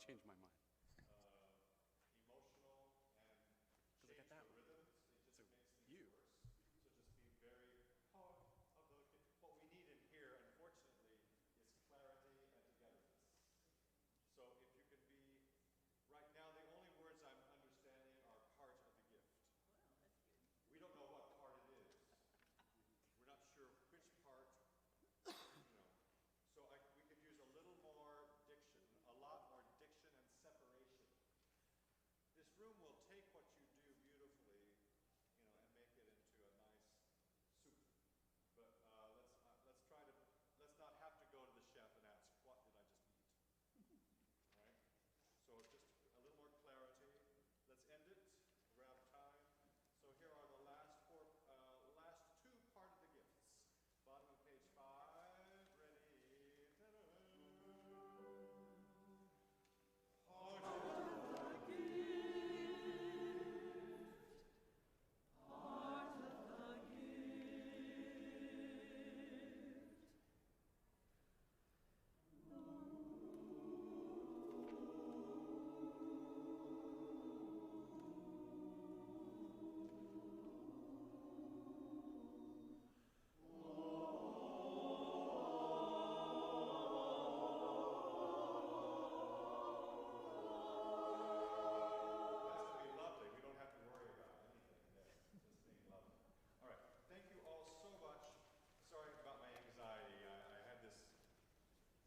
changed my mind. Emotional and Look at that one. rhythms, it just makes things You. worse. So just be very, what we need in here, unfortunately, is clarity and togetherness. So if you can be, right now the only words I'm understanding are part of the gift. We don't know what part it is. We're not sure which part, So we could use a little more diction, a lot more diction and separation. This room will take what you do beautifully, and make it into a nice soup. But let's not have to go to the chef and ask, what did I just eat? All right? So just a little more clarity. Let's end it. We're out of time. So here are the last two part of the gifts. Bottom of page 5. Ready?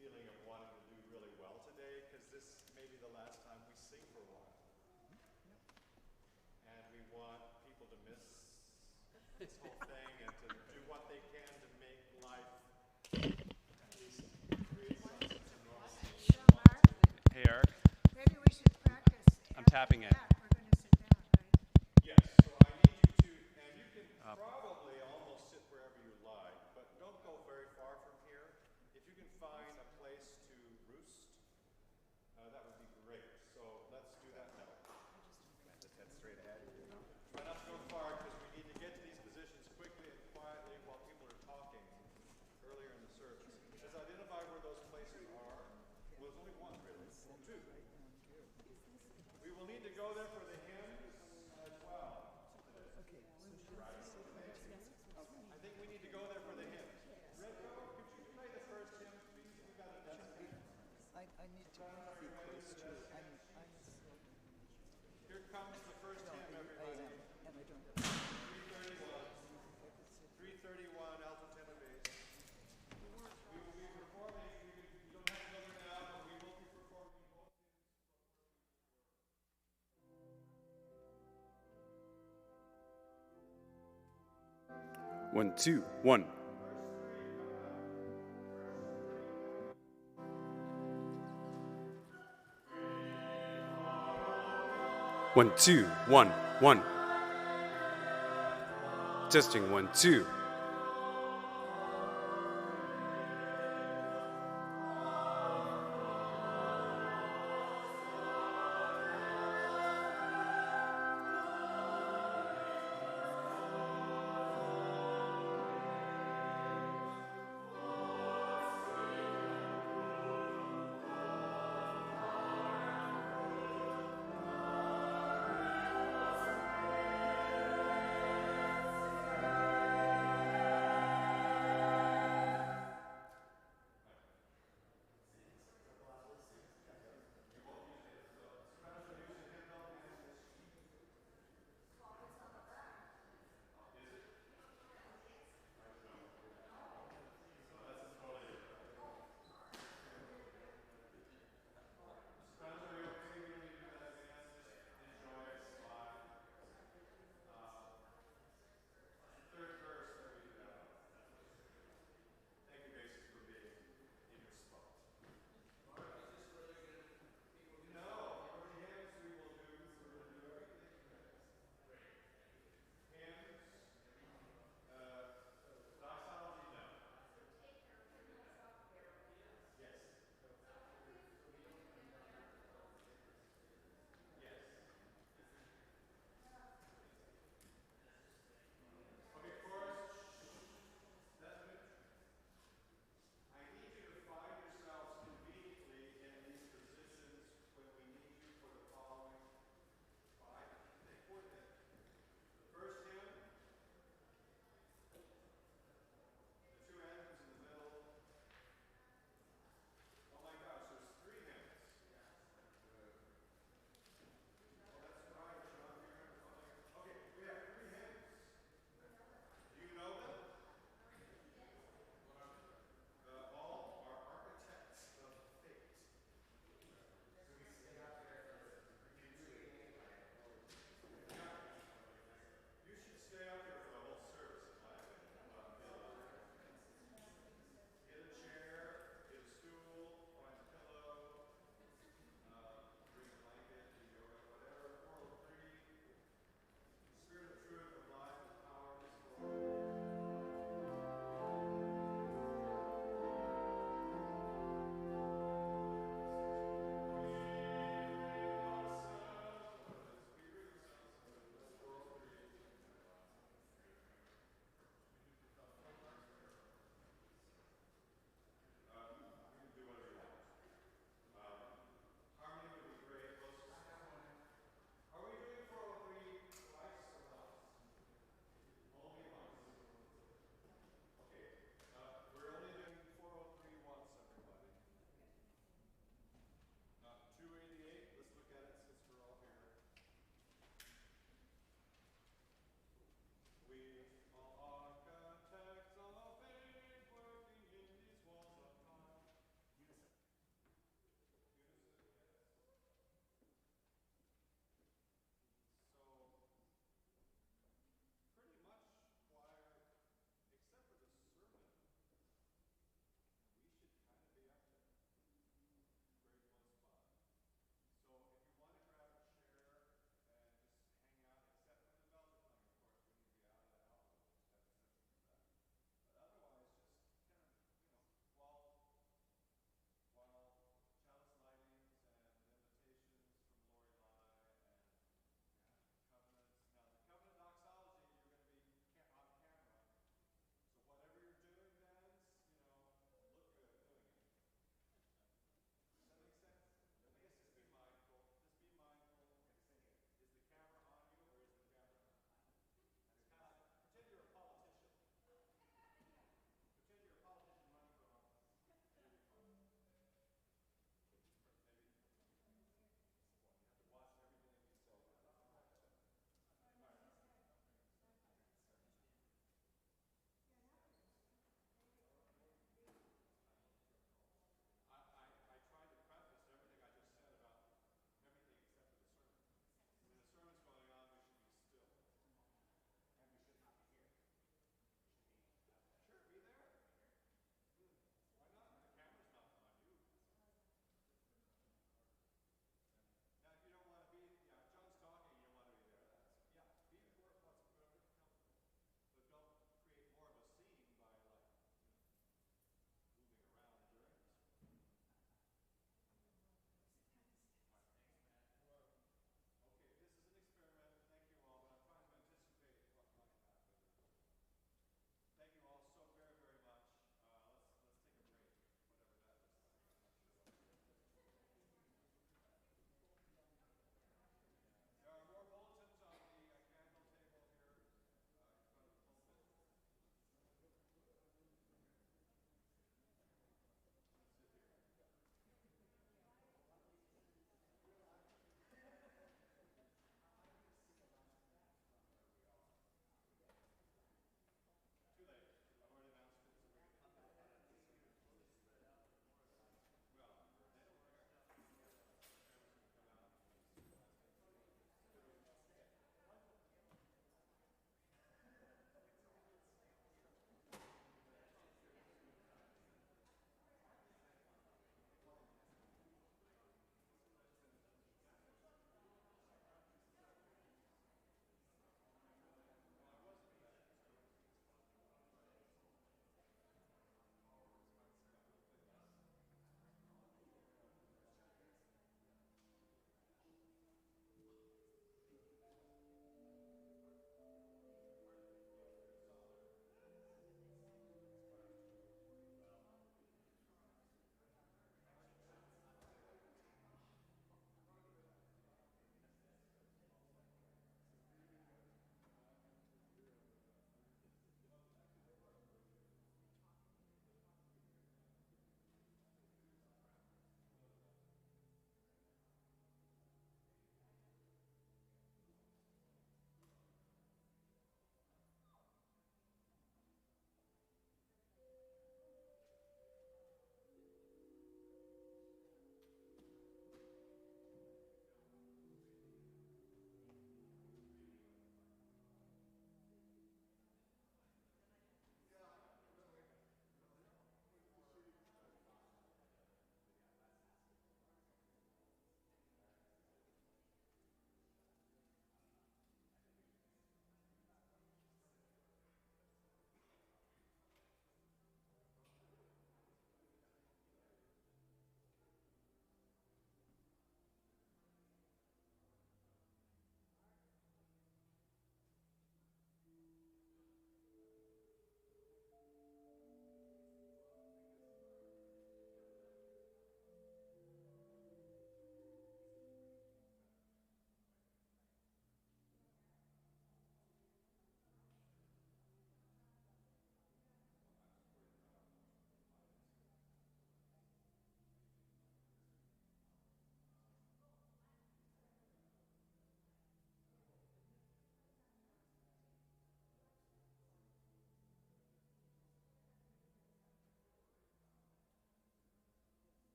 Feeling of wanting to do really well today, because this may be the last time we sing for a while. And we want people to miss this whole thing and to do what they can to make life create some sense of normalcy. Hey, Eric. Maybe we should practice. I'm tapping it. We're going to sit down, right? Yes, so I need you to, and you can probably almost sit wherever you like, but don't go very far from here. If you can find a place to roost, that would be great. So let's do that now. Just head straight ahead. Try not to go far, because we need to get to these positions quickly and quietly while people are talking earlier in the service. Just identify where those places are. Well, there's only one, really. Two. We will need to go there for the hymns as well. I think we need to go there for the hymns. Rico, could you play the first hymn, please? We got a desk here. I need to be close to. Here comes the first hymn, everybody. And I don't. 331, alto tenor bass. We will be performing. You don't have to go there now, but we will be performing both hymns. 1, 2, 1. One, two, 1, 1. Testing 1, 2.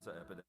epidemic.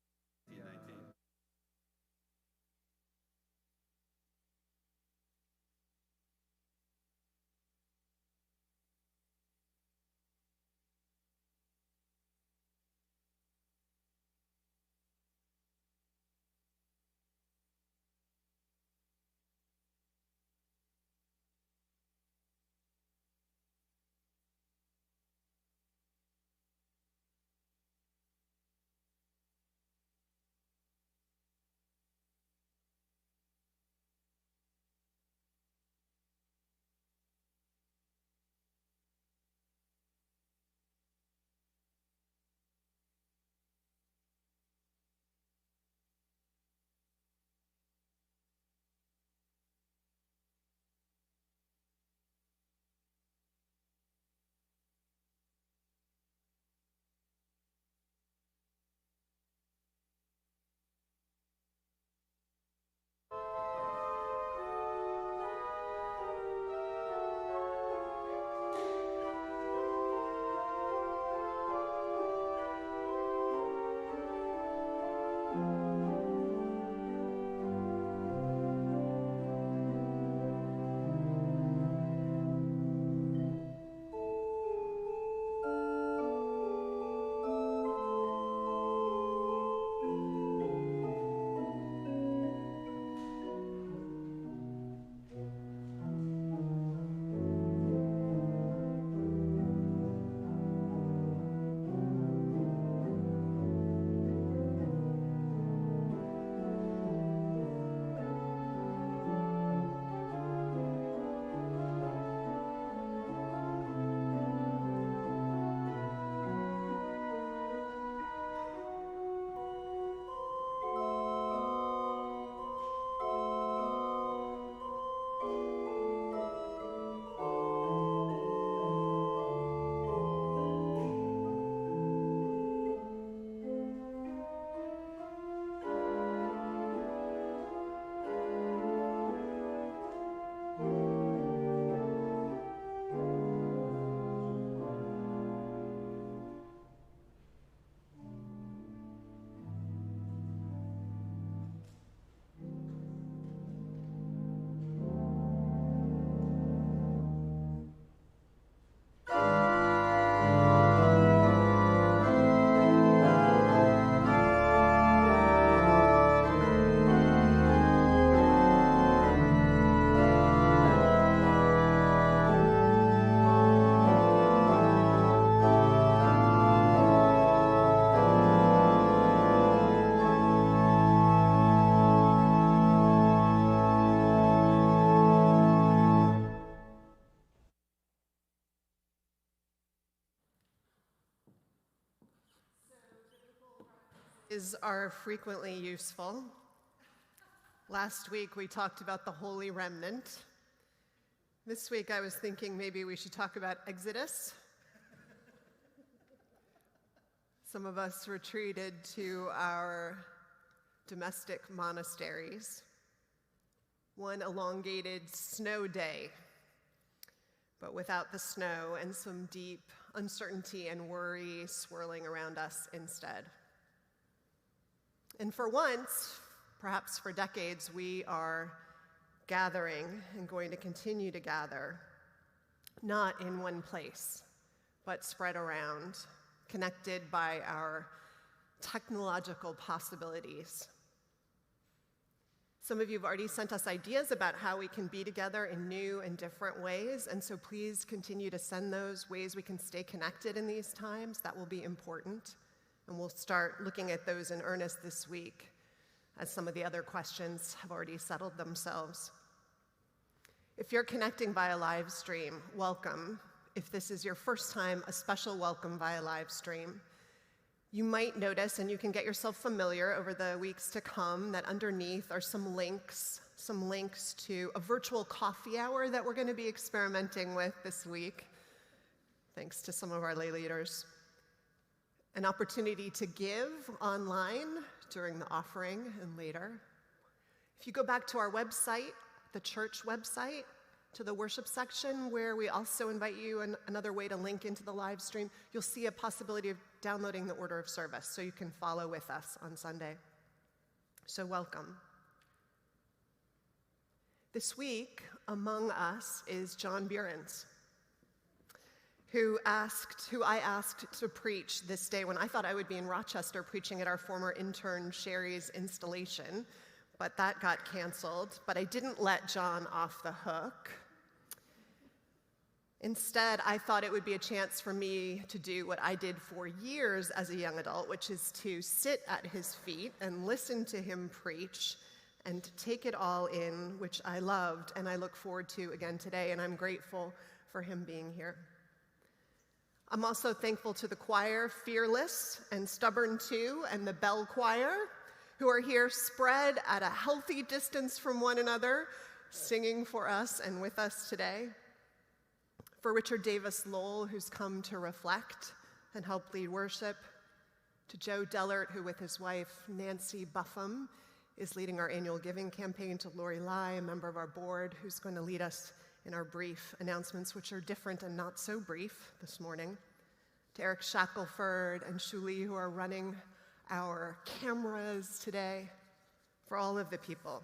Are frequently useful. Last week we talked about the Holy Remnant. This week I was thinking maybe we should talk about Exodus. Some of us retreated to our domestic monasteries. One elongated snow day, but without the snow and some deep uncertainty and worry swirling around us instead. And for once, perhaps for decades, we are gathering and going to continue to gather, not in one place, but spread around, connected by our technological possibilities. Some of you have already sent us ideas about how we can be together in new and different ways, and so please continue to send those ways we can stay connected in these times. That will be important. And we'll start looking at those in earnest this week, as some of the other questions have already settled themselves. If you're connecting via live stream, welcome. If this is your first time, a special welcome via live stream. You might notice, and you can get yourself familiar over the weeks to come, that underneath are some links to a virtual coffee hour that we're going to be experimenting with this week, thanks to some of our lay leaders. An opportunity to give online during the offering and later. If you go back to our website, the church website, to the worship section, where we also invite you, another way to link into the live stream, you'll see a possibility of downloading the order of service so you can follow with us on Sunday. So welcome. This week, among us is John Buehrens, who I asked to preach this day when I thought I would be in Rochester preaching at our former intern Sherry's installation, but that got canceled. But I didn't let John off the hook. Instead, I thought it would be a chance for me to do what I did for years as a young adult, which is to sit at his feet and listen to him preach and take it all in, which I loved and I look forward to again today, and I'm grateful for him being here. I'm also thankful to the choir, Fearless and Stubborn Too, and the Bell Choir, who are here spread at a healthy distance from one another, singing for us and with us today. For Richard Davis Lowell, who's come to reflect and help lead worship. To Joe Dellert, who with his wife, Nancy Buffum, is leading our annual giving campaign. To Lori Lai, a member of our board, who's going to lead us in our brief announcements, which are different and not so brief this morning. To Eric Shackelford and Shuli, who are running our cameras today. For all of the people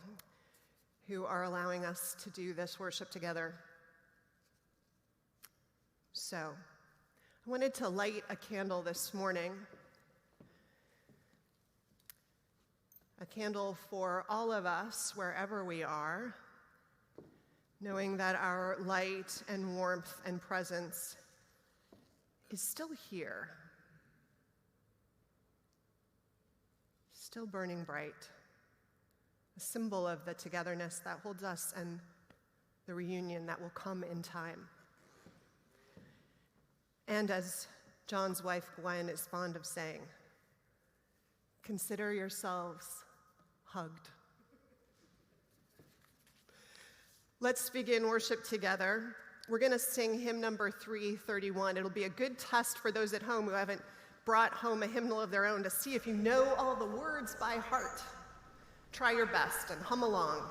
who are allowing us to do this worship together. So, I wanted to light a candle this morning. A candle for all of us, wherever we are, knowing that our light and warmth and presence is still here, still burning bright, a symbol of the togetherness that holds us and the reunion that will come in time. And as John's wife Gwen is fond of saying, consider yourselves hugged. Let's begin worship together. We're going to sing hymn number 331. It'll be a good test for those at home who haven't brought home a hymnal of their own to see if you know all the words by heart. Try your best and hum along.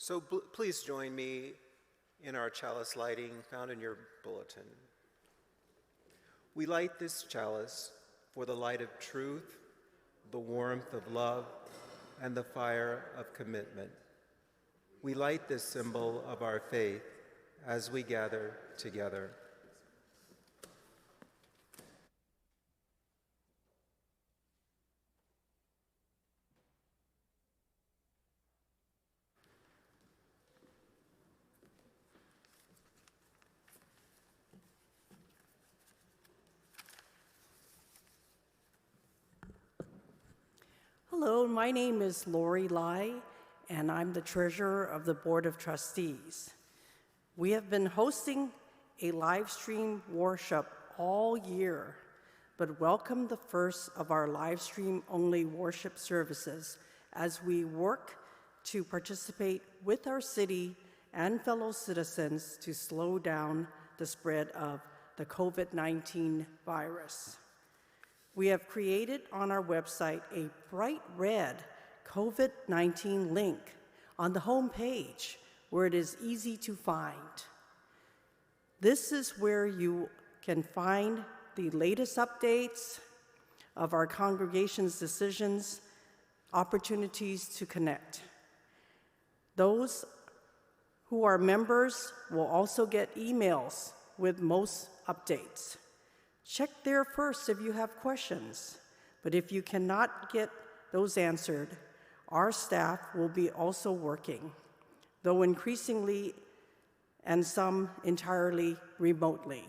So please join me in our chalice lighting found in your bulletin. We light this chalice for the light of truth, the warmth of love, and the fire of commitment. We light this symbol of our faith as we gather together. Hello, my name is Lori Lai, and I'm the treasurer of the Board of Trustees. We have been hosting a live stream worship all year, but welcome the first of our live stream only worship services as we work to participate with our city and fellow citizens to slow down the spread of the COVID-19 virus. We have created on our website a bright red COVID-19 link on the home page where it is easy to find. This is where you can find the latest updates of our congregation's decisions, opportunities to connect. Those who are members will also get emails with most updates. Check there first if you have questions, but if you cannot get those answered, our staff will be also working, though increasingly and some entirely remotely.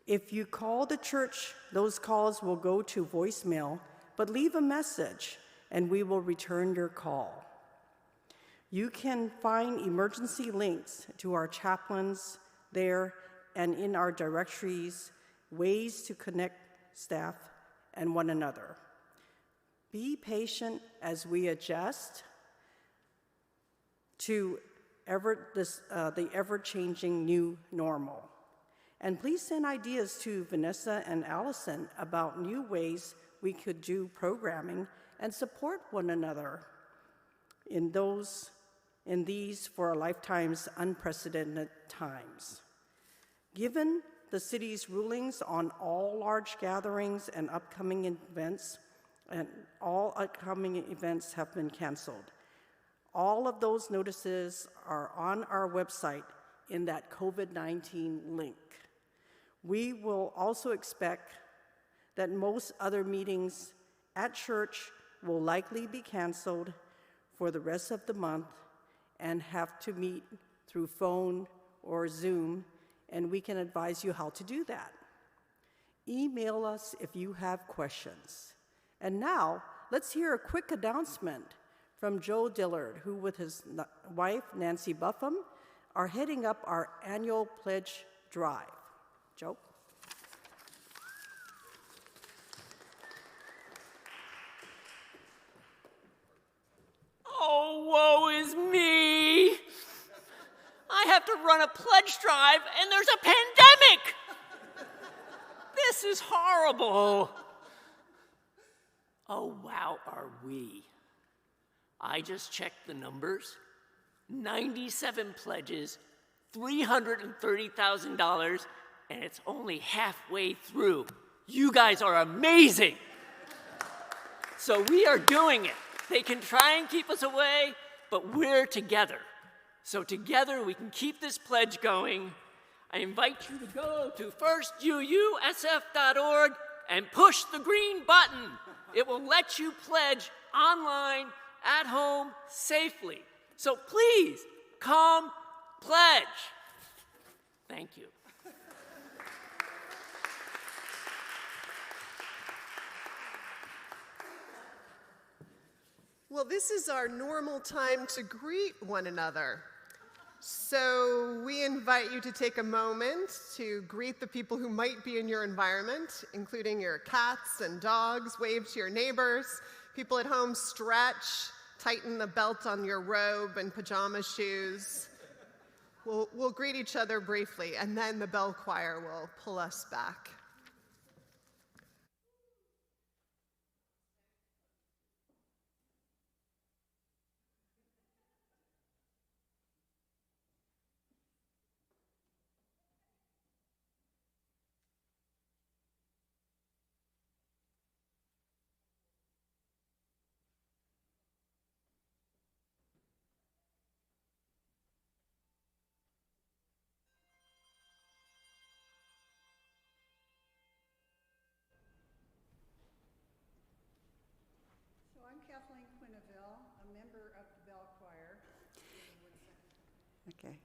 If you call the church, those calls will go to voicemail, but leave a message and we will return your call. You can find emergency links to our chaplains there and in our directories, ways to connect staff and one another. Be patient as we adjust to the ever-changing new normal. And please send ideas to Vanessa and Allison about new ways we could do programming and support one another in these for a lifetime's unprecedented times. Given the city's rulings on all large gatherings and upcoming events, and all upcoming events have been canceled. All of those notices are on our website in that COVID-19 link. We will also expect that most other meetings at church will likely be canceled for the rest of the month and have to meet through phone or Zoom, and we can advise you how to do that. Email us if you have questions. And now, let's hear a quick announcement from Joe Dillard, who with his wife, Nancy Buffum, are heading up our annual pledge drive. Joe? Oh, woe is me! I have to run a pledge drive and there's a pandemic! This is horrible. Oh, wow, are we? I just checked the numbers. 97 pledges, $330,000, and it's only halfway through. You guys are amazing. So we are doing it. They can try and keep us away, but we're together. So together we can keep this pledge going. I invite you to go to firstuusf.org and push the green button. It will let you pledge online, at home, safely. So please, come pledge. Thank you. Well, this is our normal time to greet one another. So we invite you to take a moment to greet the people who might be in your environment, including your cats and dogs. Wave to your neighbors. People at home, stretch, tighten the belt on your robe and pajama shoes. We'll greet each other briefly, and then the bell choir will pull us back. Okay.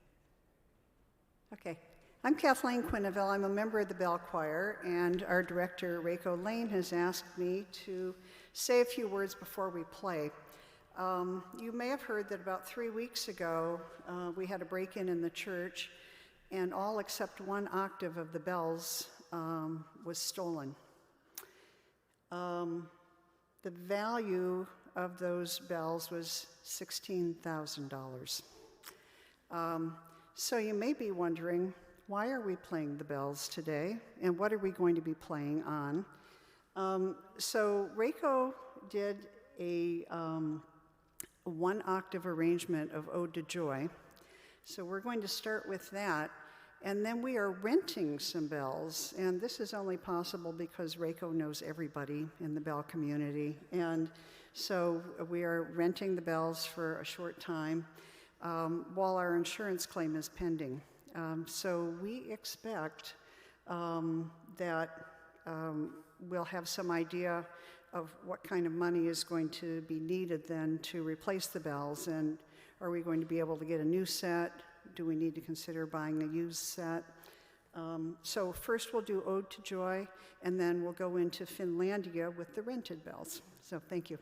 Okay. I'm Kathleen Quinneville. I'm a member of the Bell Choir, and our director, Reiko Lane, has asked me to say a few words before we play. You may have heard that about 3 weeks ago, we had a break-in in the church, and all except one octave of the bells was stolen. The value of those bells was $16,000. So you may be wondering, why are we playing the bells today, and what are we going to be playing on? So Reiko did a one-octave arrangement of Ode to Joy. So we're going to start with that, and then we are renting some bells, and this is only possible because Reiko knows everybody in the bell community, and so we are renting the bells for a short time while our insurance claim is pending. So we expect that we'll have some idea of what kind of money is going to be needed then to replace the bells, and are we going to be able to get a new set? Do we need to consider buying a used set? So first we'll do Ode to Joy, and then we'll go into Finlandia with the rented bells. So thank you.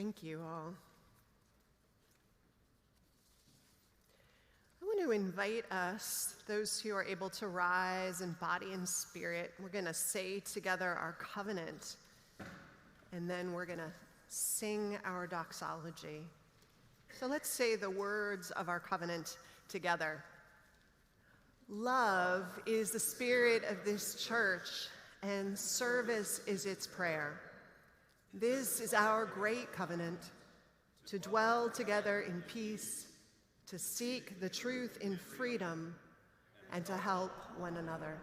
Thank you all. I want to invite us, those who are able to rise in body and spirit, we're going to say together our covenant, and then we're going to sing our doxology. So let's say the words of our covenant together. Love is the spirit of this church, and service is its prayer. This is our great covenant, to dwell together in peace, to seek the truth in freedom, and to help one another.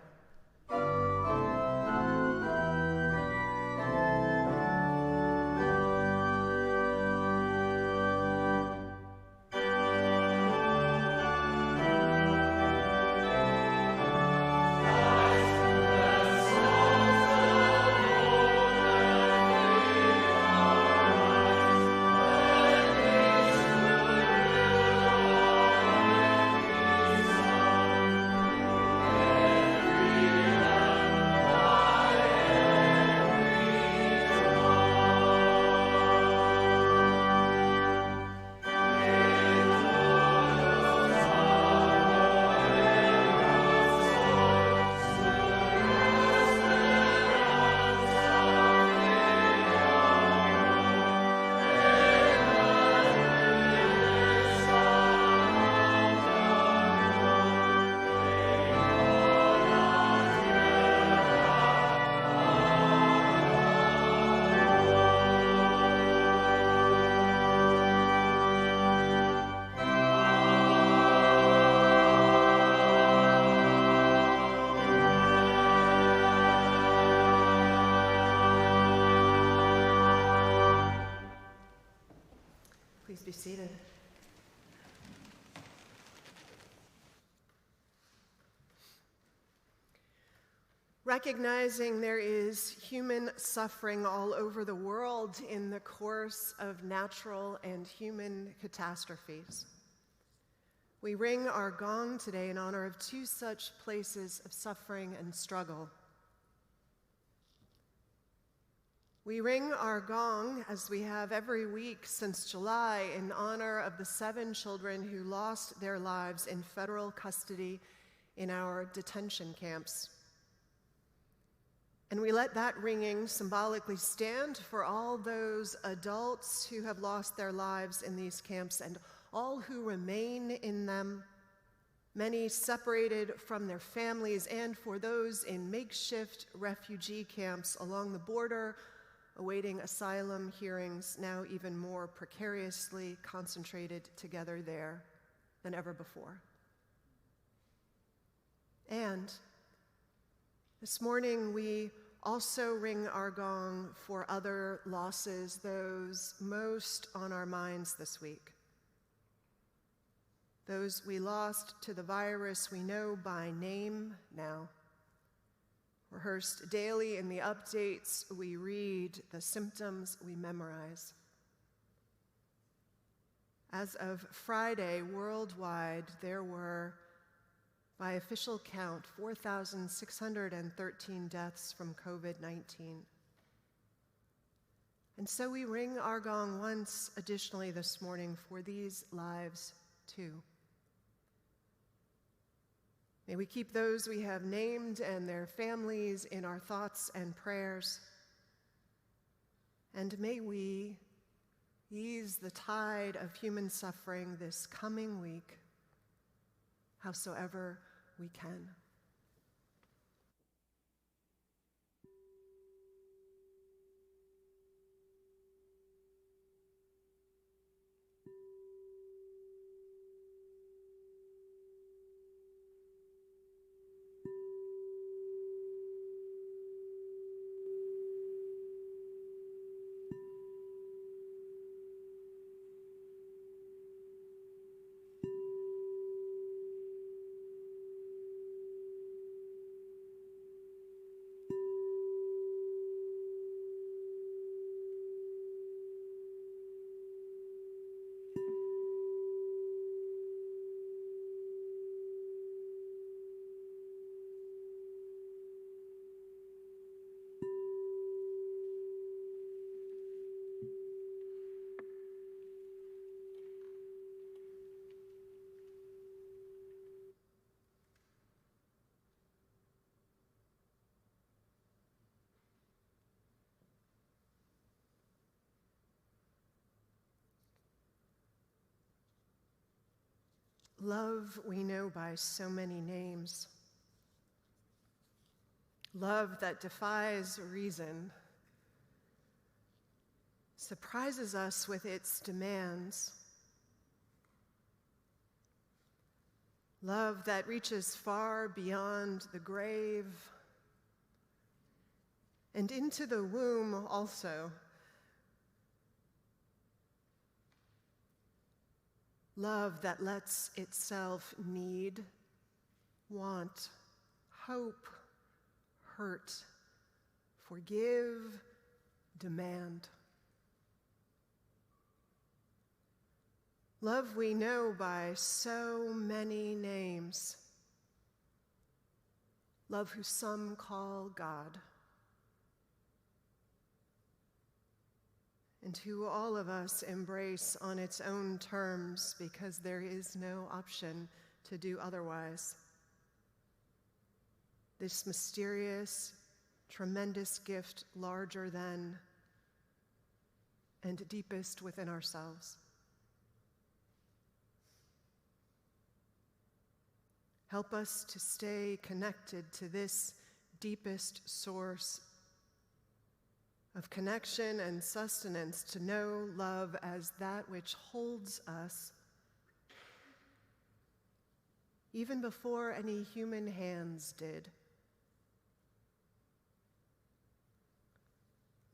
Please be seated. Recognizing there is human suffering all over the world in the course of natural and human catastrophes, we ring our gong today in honor of two such places of suffering and struggle. We ring our gong, as we have every week since July, in honor of the 7 children who lost their lives in federal custody in our detention camps. And we let that ringing symbolically stand for all those adults who have lost their lives in these camps and all who remain in them, many separated from their families, and for those in makeshift refugee camps along the border, awaiting asylum hearings, now even more precariously concentrated together there than ever before. And this morning we also ring our gong for other losses, those most on our minds this week. Those we lost to the virus we know by name now, rehearsed daily in the updates we read, the symptoms we memorize. As of Friday, worldwide, there were, by official count, 4,613 deaths from COVID-19. And so we ring our gong once additionally this morning for these lives too. May we keep those we have named and their families in our thoughts and prayers. And may we ease the tide of human suffering this coming week, howsoever we can. Love we know by so many names. Love that defies reason, surprises us with its demands. Love that reaches far beyond the grave and into the womb also. Love that lets itself need, want, hope, hurt, forgive, demand. Love we know by so many names. Love who some call God, and who all of us embrace on its own terms because there is no option to do otherwise. This mysterious, tremendous gift larger than and deepest within ourselves. Help us to stay connected to this deepest source of connection and sustenance, to know love as that which holds us even before any human hands did.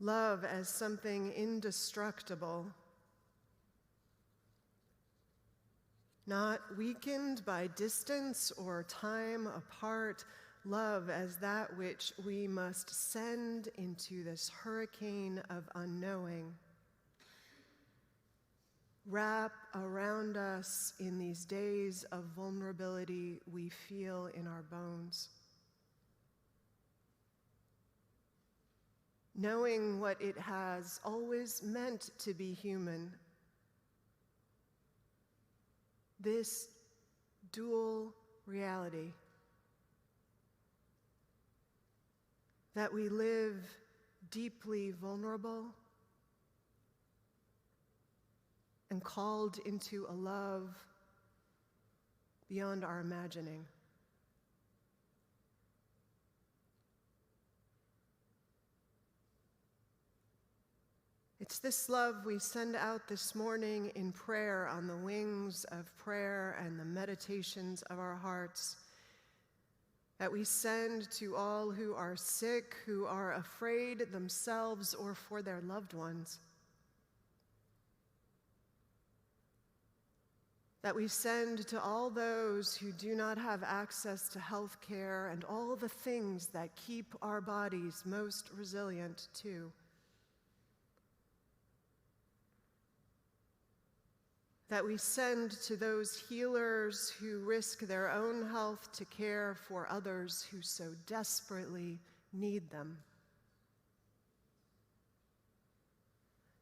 Love as something indestructible, not weakened by distance or time apart. Love as that which we must send into this hurricane of unknowing. Wrap around us in these days of vulnerability we feel in our bones. Knowing what it has always meant to be human. This dual reality. That we live deeply vulnerable and called into a love beyond our imagining. It's this love we send out this morning in prayer on the wings of prayer and the meditations of our hearts, that we send to all who are sick, who are afraid themselves or for their loved ones. That we send to all those who do not have access to health care and all the things that keep our bodies most resilient too. That we send to those healers who risk their own health to care for others who so desperately need them.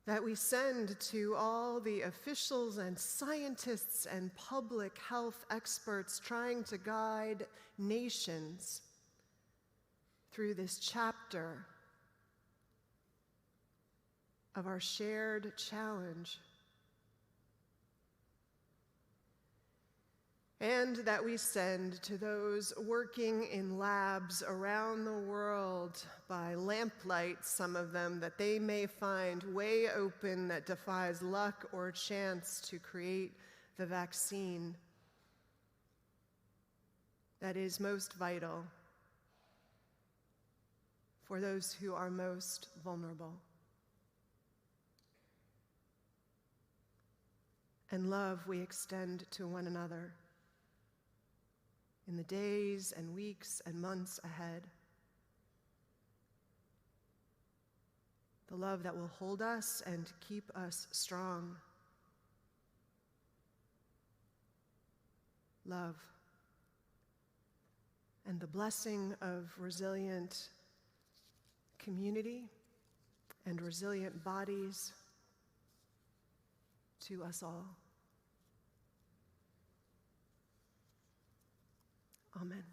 That we send to all the officials and scientists and public health experts trying to guide nations through this chapter of our shared challenge. And that we send to those working in labs around the world by lamplight, some of them, that they may find way open that defies luck or chance to create the vaccine that is most vital for those who are most vulnerable. And love we extend to one another in the days and weeks and months ahead. The love that will hold us and keep us strong. Love. And the blessing of resilient community and resilient bodies to us all. Amen.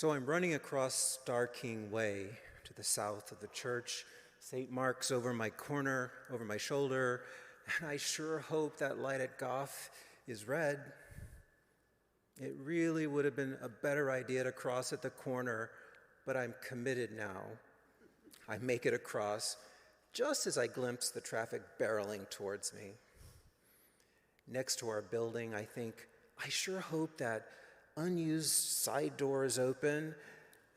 So I'm running across Star King Way to the south of the church. St. Mark's over my corner, over my shoulder, and I sure hope that light at Goff is red. It really would have been a better idea to cross at the corner, but I'm committed now. I make it across just as I glimpse the traffic barreling towards me. Next to our building, I think, I sure hope that unused side door is open,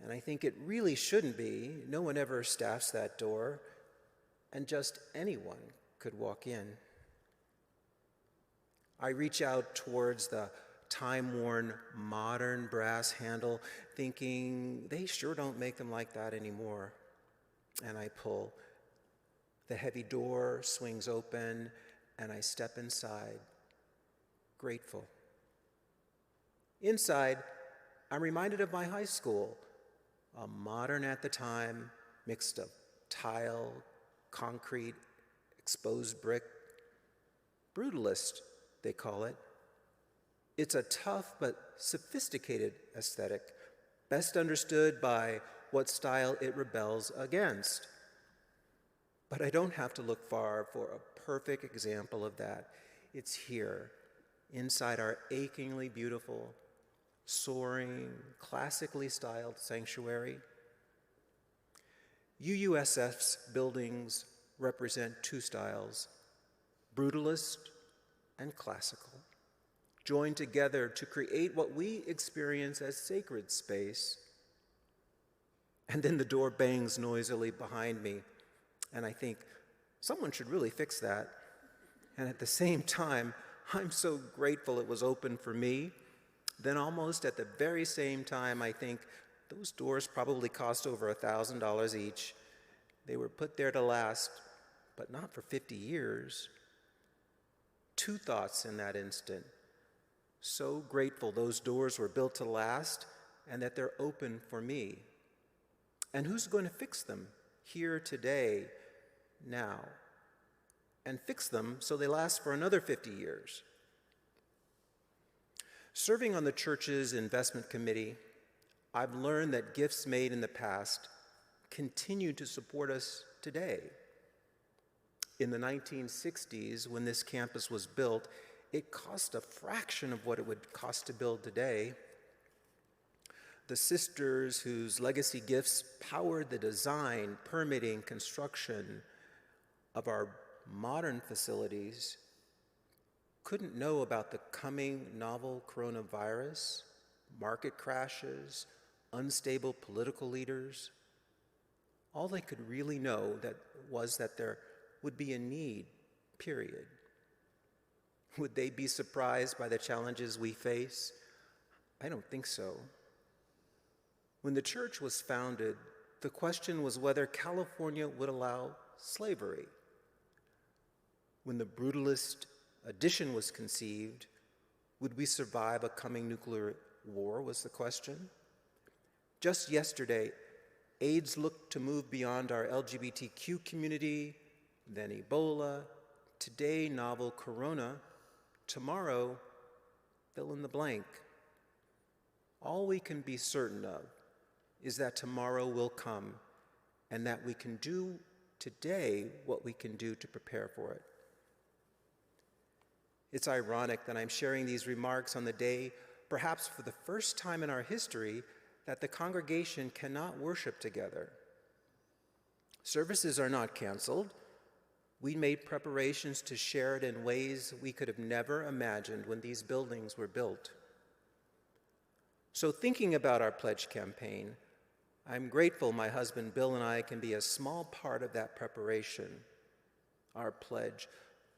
and I think it really shouldn't be. No one ever staffs that door, and just anyone could walk in. I reach out towards the time-worn modern brass handle, thinking they sure don't make them like that anymore. And I pull. The heavy door swings open, and I step inside, grateful. Inside, I'm reminded of my high school, a modern at the time, mixed of tile, concrete, exposed brick, brutalist, they call it. It's a tough but sophisticated aesthetic, best understood by what style it rebels against. But I don't have to look far for a perfect example of that. It's here, inside our achingly beautiful, soaring, classically styled sanctuary. UUSF's buildings represent two styles, brutalist and classical, joined together to create what we experience as sacred space. And then the door bangs noisily behind me, and I think, someone should really fix that. And at the same time, I'm so grateful it was open for me. Then almost at the very same time, I think, those doors probably cost over $1,000 each. They were put there to last, but not for 50 years. Two thoughts in that instant. So grateful those doors were built to last and that they're open for me. And who's going to fix them here today, now? And fix them so they last for another 50 years. Serving on the church's investment committee, I've learned that gifts made in the past continue to support us today. In the 1960s, when this campus was built, it cost a fraction of what it would cost to build today. The sisters whose legacy gifts powered the design, permitting, construction of our modern facilities couldn't know about the coming novel coronavirus, market crashes, unstable political leaders. All they could really know was that there would be a need, period. Would they be surprised by the challenges we face? I don't think so. When the church was founded, the question was whether California would allow slavery. When the brutalist addition was conceived, would we survive a coming nuclear war was the question. Just yesterday, AIDS looked to move beyond our LGBTQ community, then Ebola, today novel corona, tomorrow fill in the blank. All we can be certain of is that tomorrow will come and that we can do today what we can do to prepare for it. It's ironic that I'm sharing these remarks on the day, perhaps for the first time in our history, that the congregation cannot worship together. Services are not canceled. We made preparations to share it in ways we could have never imagined when these buildings were built. So thinking about our pledge campaign, I'm grateful my husband Bill and I can be a small part of that preparation. Our pledge,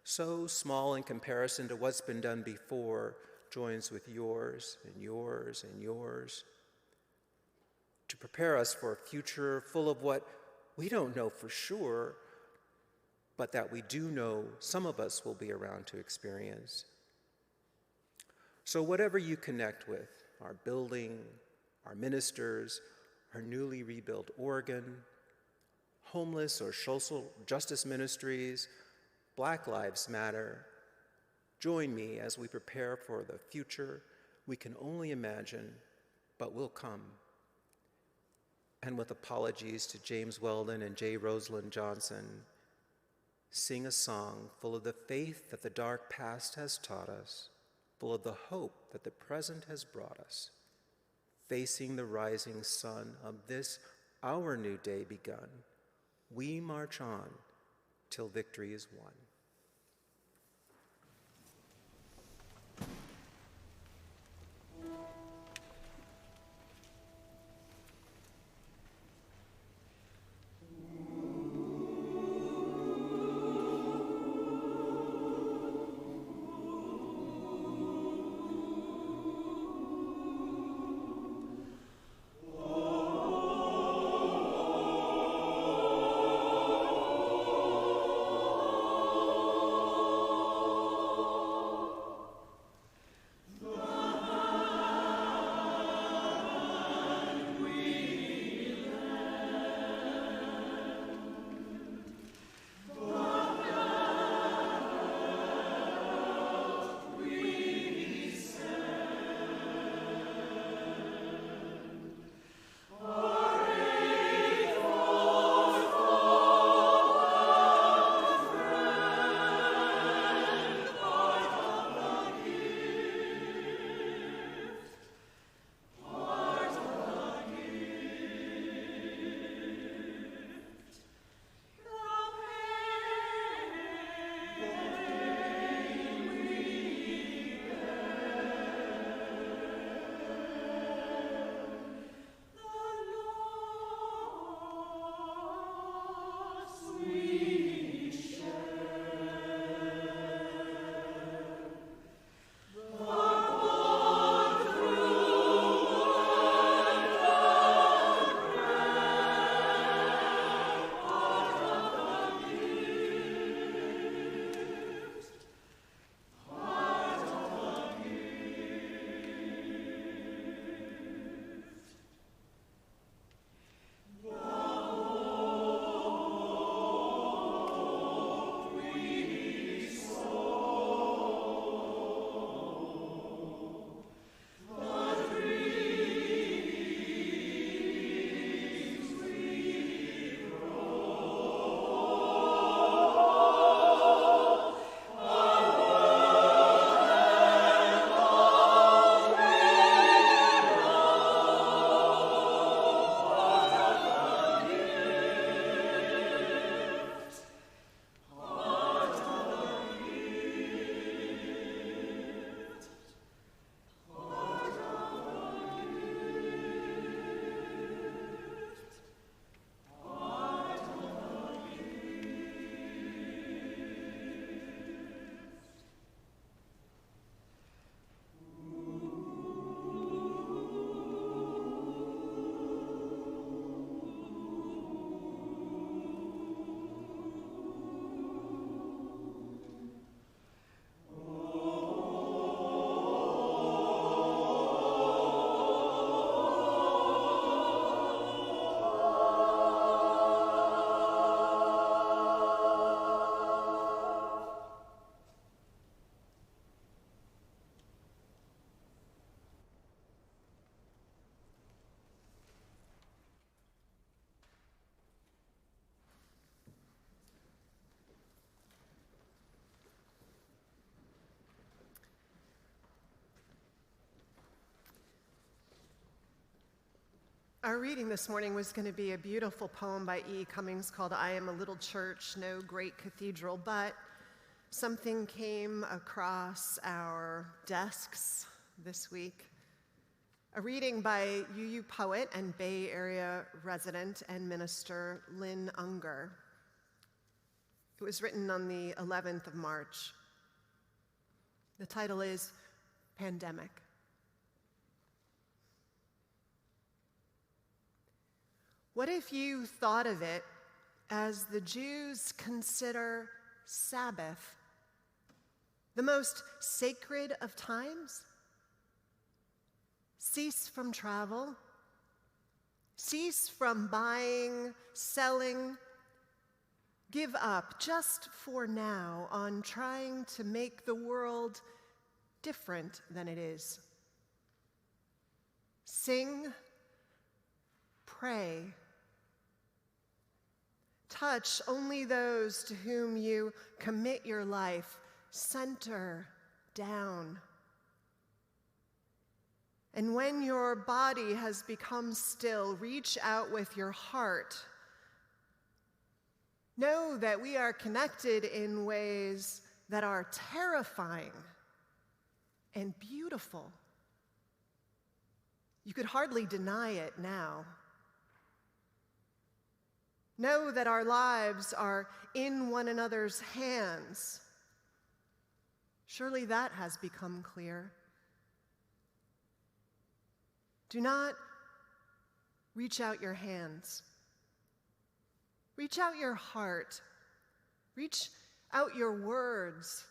so small in comparison to what's been done before, joins with yours and yours and yours to prepare us for a future full of what we don't know for sure, but that we do know some of us will be around to experience. So whatever you connect with, our building, our ministers, our newly rebuilt organ, homeless or social justice ministries, Black Lives Matter, join me as we prepare for the future we can only imagine, but will come. and with apologies to James Weldon and J. Rosalind Johnson, sing a song full of the faith that the dark past has taught us, full of the hope that the present has brought us, facing the rising sun of this, our new day begun. We march on till victory is won. Our reading this morning was going to be a beautiful poem by E. Cummings called I Am a Little Church, No Great Cathedral, but something came across our desks this week. A reading by UU poet and Bay Area resident and minister Lynn Unger. It was written on the 11th of March. The title is Pandemic. What if you thought of it as the Jews consider Sabbath, the most sacred of times? Cease from travel, cease from buying, selling, give up just for now on trying to make the world different than it is. Sing, pray. Touch only those to whom you commit your life. Center down. And when your body has become still, reach out with your heart. Know that we are connected in ways that are terrifying and beautiful. You could hardly deny it now. Know that our lives are in one another's hands. Surely that has become clear. Do not reach out your hands. Reach out your heart. Reach out your words.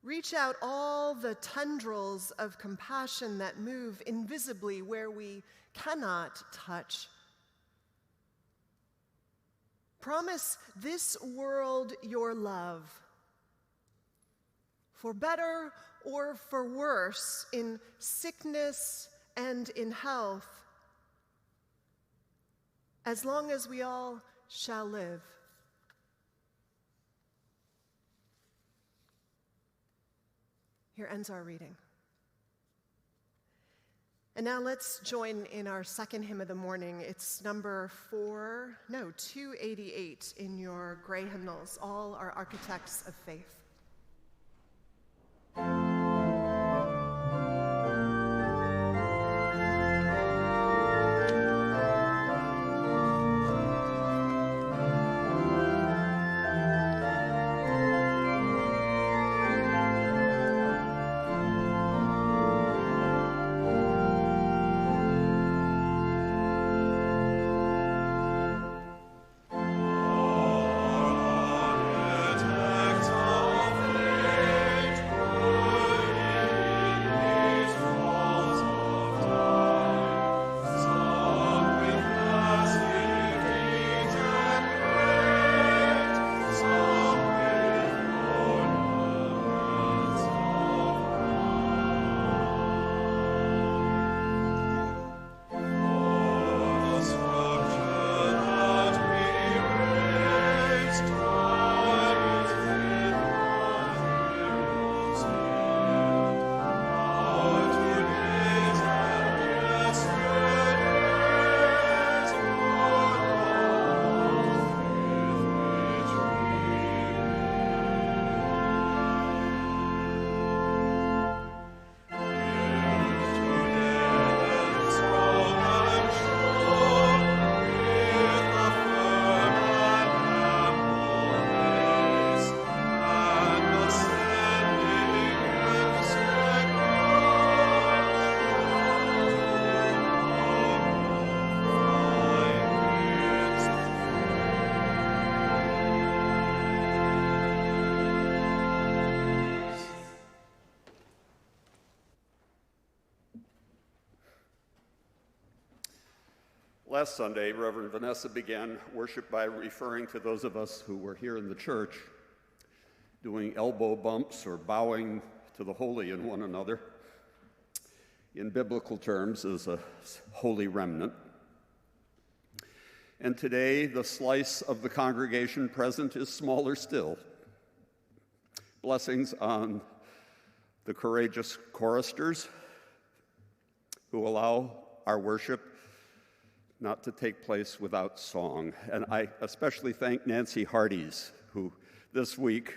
Reach out all the tendrils of compassion that move invisibly where we cannot touch. Promise this world your love, for better or for worse, in sickness and in health, as long as we all shall live. Here ends our reading. And now let's join in our second hymn of the morning. It's number 288 in your gray hymnals. All are architects of faith. Last Sunday, Reverend Vanessa began worship by referring to those of us who were here in the church doing elbow bumps or bowing to the holy in one another, in biblical terms, as a holy remnant. And today, the slice of the congregation present is smaller still. Blessings on the courageous choristers who allow our worship not to take place without song. And I especially thank Nancy Hardees, who this week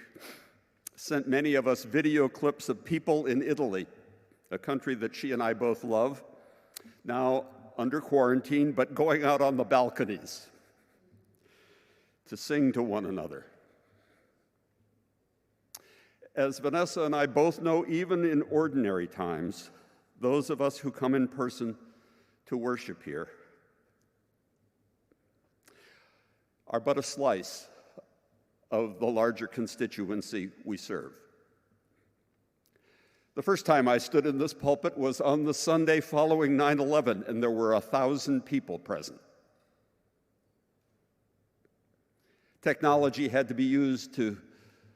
sent many of us video clips of people in Italy, a country that she and I both love, now under quarantine, but going out on the balconies to sing to one another. As Vanessa and I both know, even in ordinary times, those of us who come in person to worship here are but a slice of the larger constituency we serve. The first time I stood in this pulpit was on the Sunday following 9/11, and there were 1,000 people present. Technology had to be used to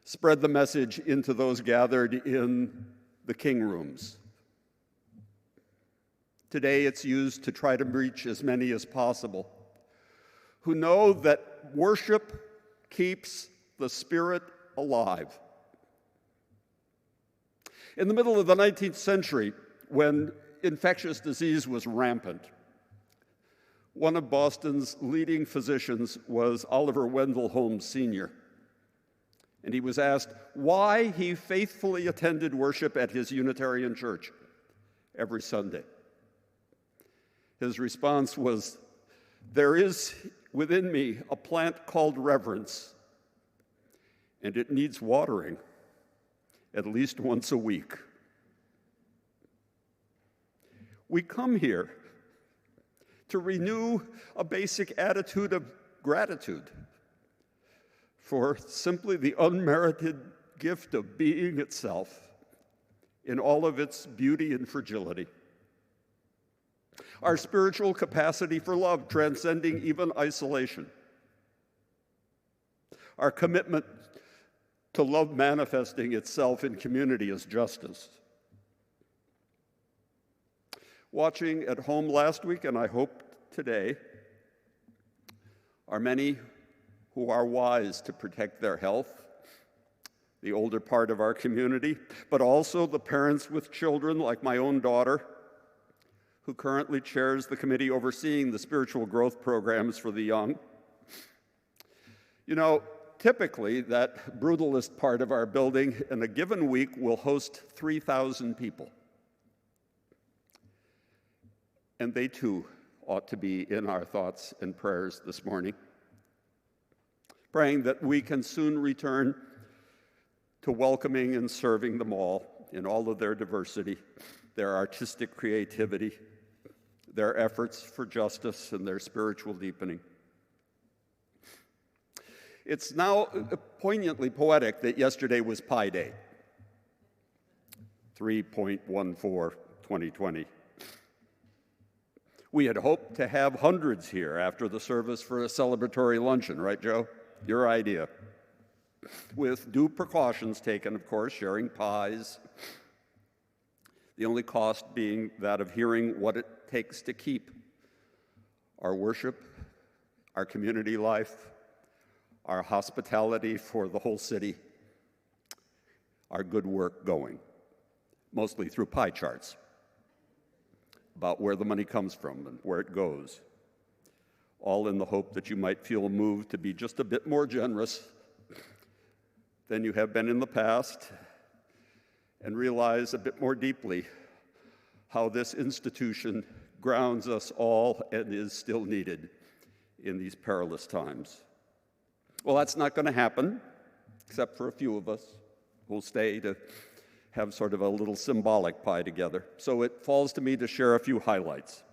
spread the message into those gathered in the king rooms. Today it's used to try to reach as many as possible, who know that worship keeps the spirit alive. In the middle of the 19th century, when infectious disease was rampant, one of Boston's leading physicians was Oliver Wendell Holmes Sr., and he was asked why he faithfully attended worship at his Unitarian church every Sunday. His response was, "There is within me a plant called reverence, and it needs watering at least once a week." We come here to renew a basic attitude of gratitude for simply the unmerited gift of being itself in all of its beauty and fragility. Our spiritual capacity for love, transcending even isolation. Our commitment to love manifesting itself in community as justice. Watching at home last week, and I hope today, are many who are wise to protect their health, the older part of our community, but also the parents with children like my own daughter, who currently chairs the committee overseeing the spiritual growth programs for the young. You know, typically that brutalist part of our building in a given week will host 3,000 people. And they too ought to be in our thoughts and prayers this morning, praying that we can soon return to welcoming and serving them all in all of their diversity, their artistic creativity, their efforts for justice, and their spiritual deepening. It's now poignantly poetic that yesterday was Pi Day, 3.14/2020. We had hoped to have hundreds here after the service for a celebratory luncheon, right, Joe? Your idea. With due precautions taken, of course, sharing pies, the only cost being that of hearing what it takes to keep our worship, our community life, our hospitality for the whole city, our good work going, mostly through pie charts about where the money comes from and where it goes, all in the hope that you might feel moved to be just a bit more generous than you have been in the past and realize a bit more deeply how this institution grounds us all and is still needed in these perilous times. Well, that's not going to happen, except for a few of us who'll stay to have sort of a little symbolic pie together. So it falls to me to share a few highlights.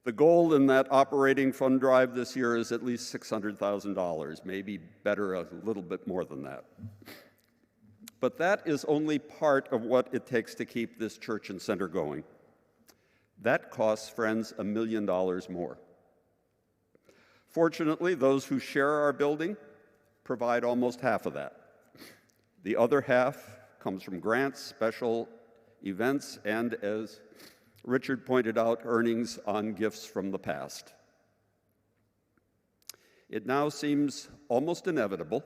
The goal in that operating fund drive this year is at least $600,000, maybe better a little bit more than that. But that is only part of what it takes to keep this church and center going. That costs, friends, $1 million more. Fortunately, those who share our building provide almost half of that. The other half comes from grants, special events, and, as Richard pointed out, earnings on gifts from the past. It now seems almost inevitable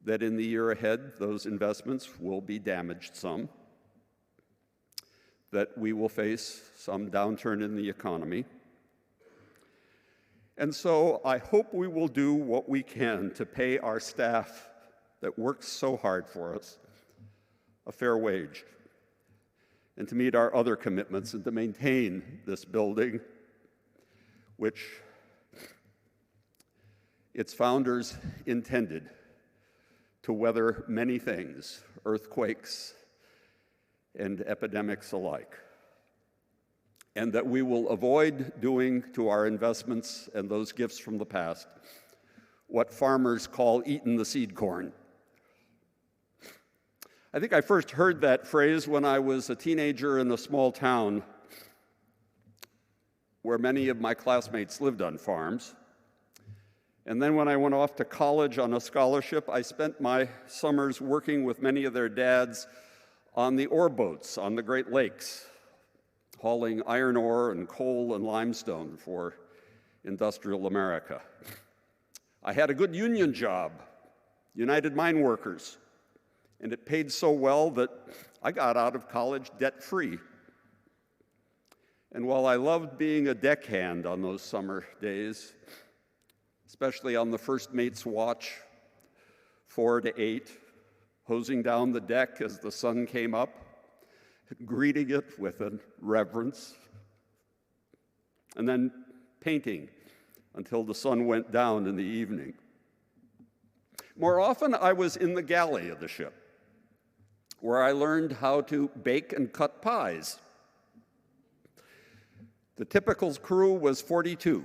that in the year ahead, those investments will be damaged some, that we will face some downturn in the economy. And so I hope we will do what we can to pay our staff that works so hard for us a fair wage, and to meet our other commitments and to maintain this building, which its founders intended to weather many things, earthquakes and epidemics alike, and that we will avoid doing to our investments and those gifts from the past what farmers call eating the seed corn. I think I first heard that phrase when I was a teenager in a small town where many of my classmates lived on farms. And then when I went off to college on a scholarship, I spent my summers working with many of their dads on the ore boats on the Great Lakes, hauling iron ore and coal and limestone for industrial America. I had a good union job, United Mine Workers, and it paid so well that I got out of college debt-free. And while I loved being a deckhand on those summer days, especially on the first mate's watch, 4 to 8, hosing down the deck as the sun came up, greeting it with a reverence, and then painting until the sun went down in the evening. More often, I was in the galley of the ship, where I learned how to bake and cut pies. The typical crew was 42.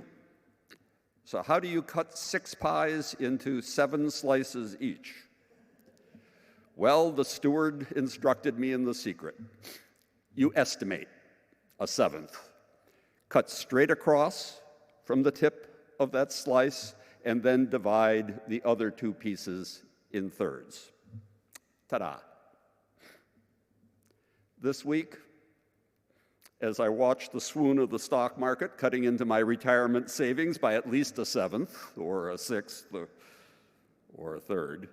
So how do you cut 6 pies into 7 slices each? Well, the steward instructed me in the secret. You estimate a 7th. Cut straight across from the tip of that slice, and then divide the other 2 pieces in thirds. Ta-da. This week, as I watched the swoon of the stock market cutting into my retirement savings by at least a 7th, or a 6th, or a 3rd,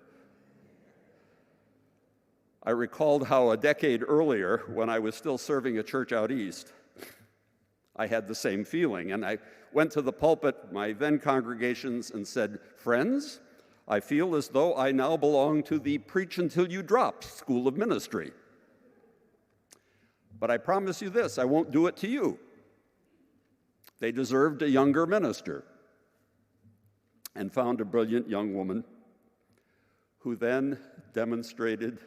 I recalled how a decade earlier, when I was still serving a church out east, I had the same feeling, and I went to the pulpit, my then congregations, and said, "Friends, I feel as though I now belong to the preach until you drop school of ministry. But I promise you this, I won't do it to you." They deserved a younger minister, and found a brilliant young woman who then demonstrated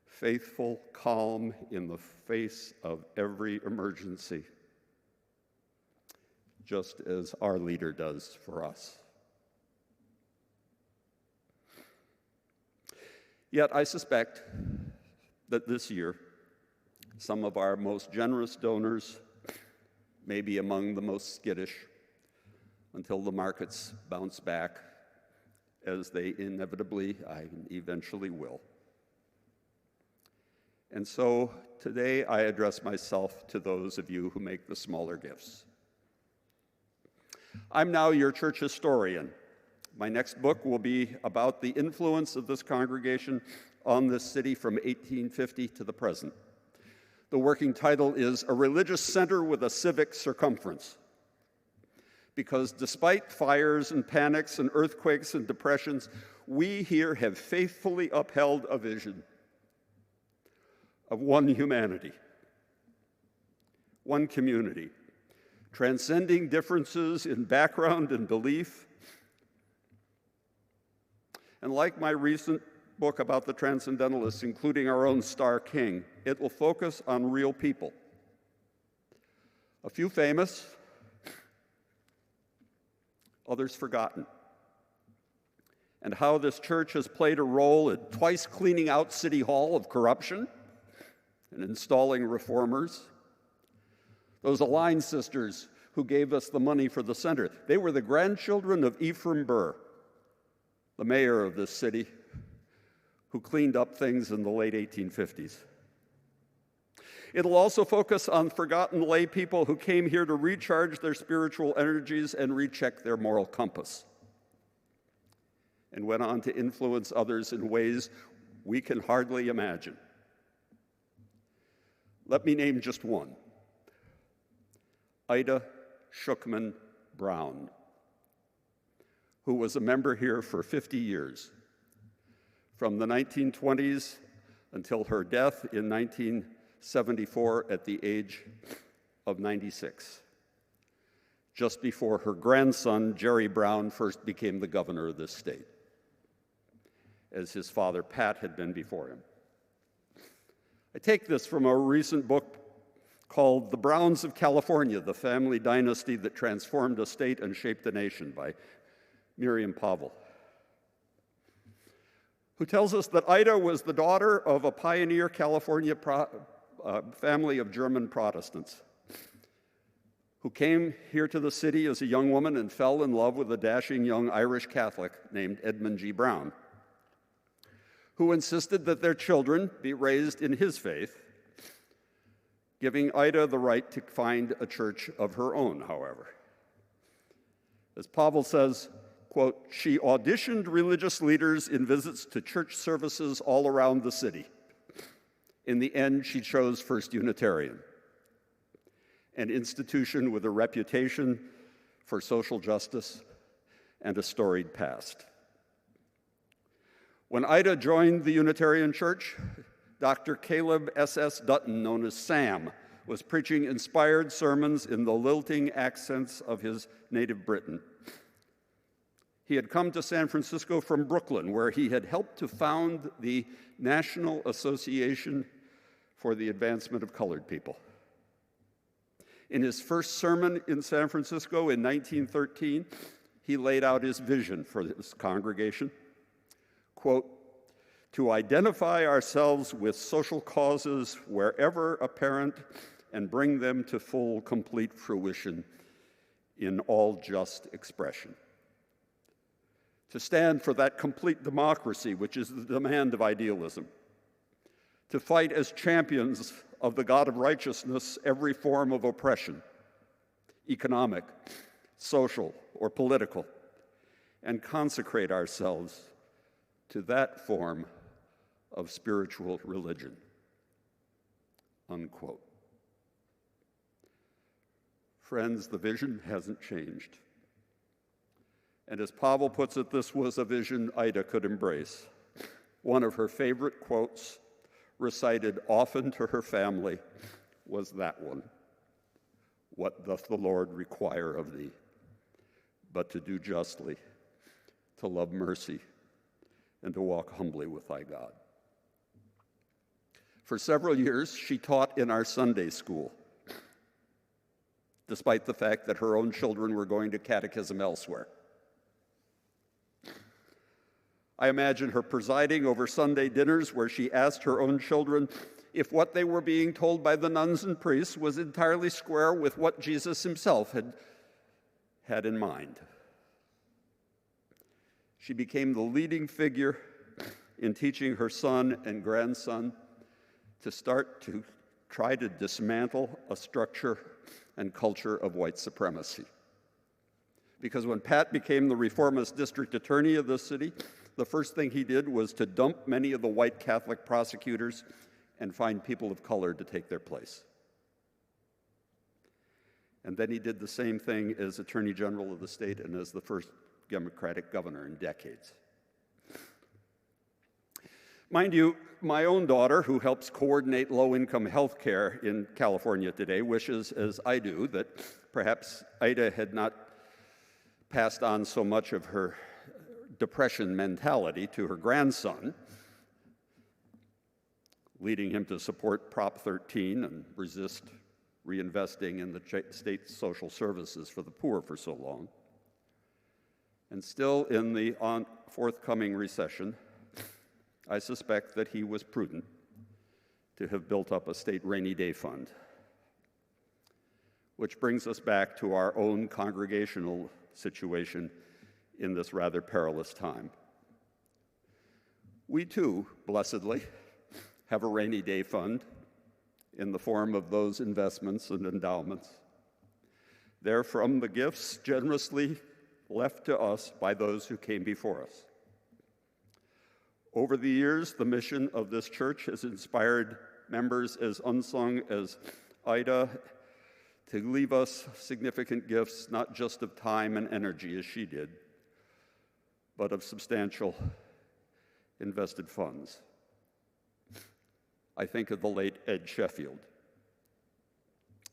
faithful calm in the face of every emergency, just as our leader does for us. Yet I suspect that this year, some of our most generous donors may be among the most skittish until the markets bounce back, as they inevitably and eventually will. And so today I address myself to those of you who make the smaller gifts. I'm now your church historian. My next book will be about the influence of this congregation on this city from 1850 to the present. The working title is A Religious Center with a Civic Circumference. Because despite fires and panics and earthquakes and depressions, we here have faithfully upheld a vision of one humanity, one community, transcending differences in background and belief. And like my recent book about the Transcendentalists, including our own star king, it will focus on real people. A few famous, others forgotten. And how this church has played a role in twice cleaning out City Hall of corruption and installing reformers. Those Align sisters who gave us the money for the center, they were the grandchildren of Ephraim Burr, the mayor of this city, who cleaned up things in the late 1850s. It'll also focus on forgotten lay people who came here to recharge their spiritual energies and recheck their moral compass, and went on to influence others in ways we can hardly imagine. Let me name just one. Ida Shookman Brown, who was a member here for 50 years, from the 1920s until her death in 1974 at the age of 96, just before her grandson, Jerry Brown, first became the governor of this state, as his father, Pat, had been before him. I take this from a recent book called The Browns of California, the Family Dynasty That Transformed a State and Shaped a Nation by Miriam Pavel, who tells us that Ida was the daughter of a pioneer California family of German Protestants who came here to the city as a young woman and fell in love with a dashing young Irish Catholic named Edmund G. Brown, who insisted that their children be raised in his faith giving Ida the right to find a church of her own, however. As Pavel says, quote, she auditioned religious leaders in visits to church services all around the city. In the end, she chose First Unitarian, an institution with a reputation for social justice and a storied past. When Ida joined the Unitarian Church, Dr. Caleb S.S. Dutton, known as Sam, was preaching inspired sermons in the lilting accents of his native Britain. He had come to San Francisco from Brooklyn, where he had helped to found the National Association for the Advancement of Colored People. In his first sermon in San Francisco in 1913, he laid out his vision for this congregation. Quote, to identify ourselves with social causes wherever apparent and bring them to full, complete fruition in all just expression. To stand for that complete democracy, which is the demand of idealism. To fight as champions of the God of righteousness every form of oppression, economic, social, or political, and consecrate ourselves to that form of spiritual religion, unquote. Friends, the vision hasn't changed. And as Pavel puts it, this was a vision Ida could embrace. One of her favorite quotes, recited often to her family, was that one. What doth the Lord require of thee? But to do justly, to love mercy, and to walk humbly with thy God. For several years, she taught in our Sunday school, despite the fact that her own children were going to catechism elsewhere. I imagine her presiding over Sunday dinners where she asked her own children if what they were being told by the nuns and priests was entirely square with what Jesus himself had in mind. She became the leading figure in teaching her son and grandson to start to try to dismantle a structure and culture of white supremacy. Because when Pat became the reformist district attorney of the city, the first thing he did was to dump many of the white Catholic prosecutors and find people of color to take their place. And then he did the same thing as Attorney General of the state and as the first Democratic governor in decades. Mind you, my own daughter, who helps coordinate low-income health care in California today, wishes, as I do, that perhaps Ida had not passed on so much of her depression mentality to her grandson, leading him to support Prop 13 and resist reinvesting in the state social services for the poor for so long. And still in the forthcoming recession, I suspect that he was prudent to have built up a state rainy day fund. Which brings us back to our own congregational situation in this rather perilous time. We too, blessedly, have a rainy day fund in the form of those investments and endowments. They're from the gifts generously left to us by those who came before us. Over the years, the mission of this church has inspired members as unsung as Ida to leave us significant gifts, not just of time and energy as she did, but of substantial invested funds. I think of the late Ed Sheffield.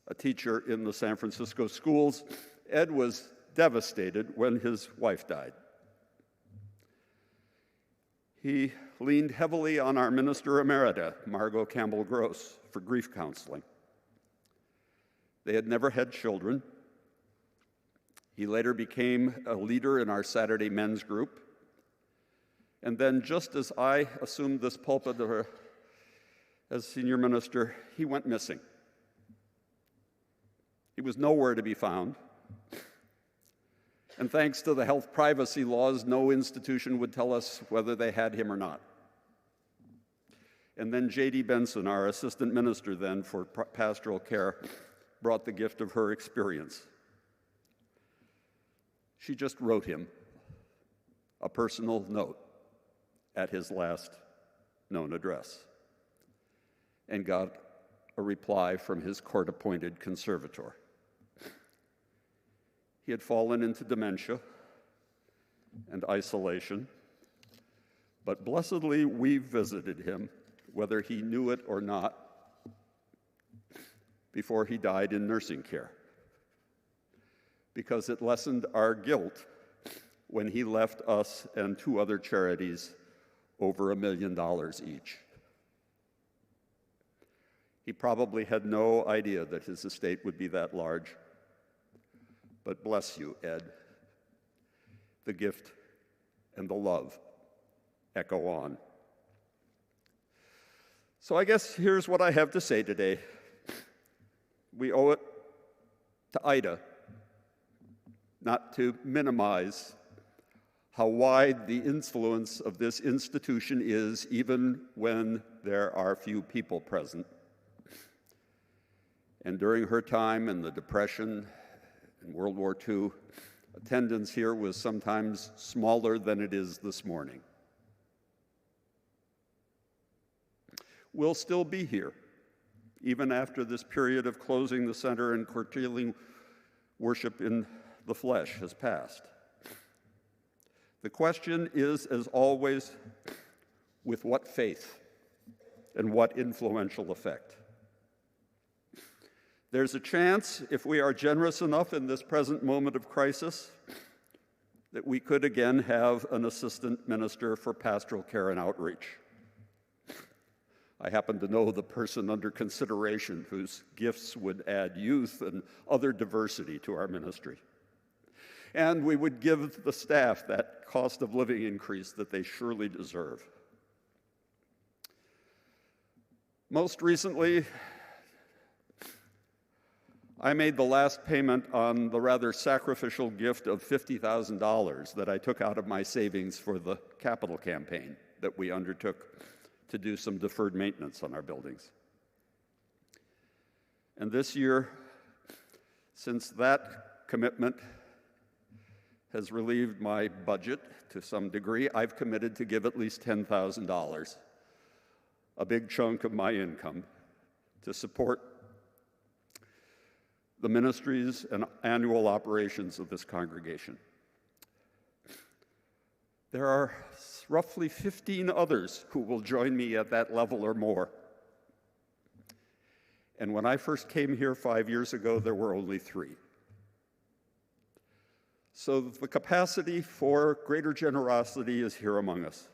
A teacher in the San Francisco schools, Ed was devastated when his wife died. He leaned heavily on our minister emerita, Margot Campbell Gross, for grief counseling. They had never had children. He later became a leader in our Saturday men's group. And then, just as I assumed this pulpit as senior minister, he went missing. He was nowhere to be found. And thanks to the health privacy laws, no institution would tell us whether they had him or not. And then J.D. Benson, our assistant minister then for pastoral care, brought the gift of her experience. She just wrote him a personal note at his last known address and got a reply from his court-appointed conservator. He had fallen into dementia and isolation, but blessedly we visited him, whether he knew it or not, before he died in nursing care, because it lessened our guilt when he left us and 2 other charities over $1 million each. He probably had no idea that his estate would be that large, but bless you, Ed. The gift and the love echo on. So I guess here's what I have to say today. We owe it to Ida not to minimize how wide the influence of this institution is, even when there are few people present. And during her time in the Depression and World War II, attendance here was sometimes smaller than it is this morning. We'll still be here, even after this period of closing the center and curtailing worship in the flesh has passed. The question is, as always, with what faith and what influential effect? There's a chance, if we are generous enough in this present moment of crisis, that we could again have an assistant minister for pastoral care and outreach. I happen to know the person under consideration whose gifts would add youth and other diversity to our ministry. And we would give the staff that cost of living increase that they surely deserve. Most recently, I made the last payment on the rather sacrificial gift of $50,000 that I took out of my savings for the capital campaign that we undertook to do some deferred maintenance on our buildings. And this year, since that commitment has relieved my budget to some degree, I've committed to give at least $10,000, a big chunk of my income, to support the ministries and annual operations of this congregation. There are roughly 15 others who will join me at that level or more. And when I first came here 5 years ago, there were only 3. So the capacity for greater generosity is here among us.